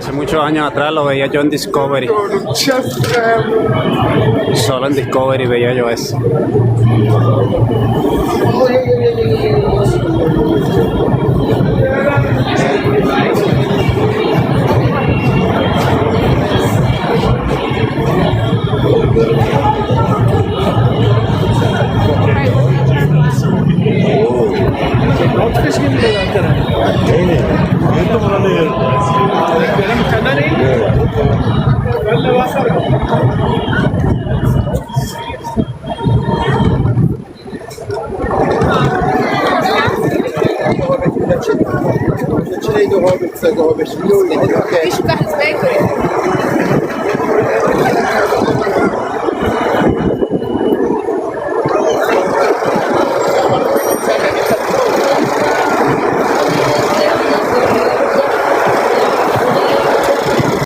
Hace muchos años atrás lo veía yo en Discovery. Solo en Discovery veía yo eso. Fish Bakery.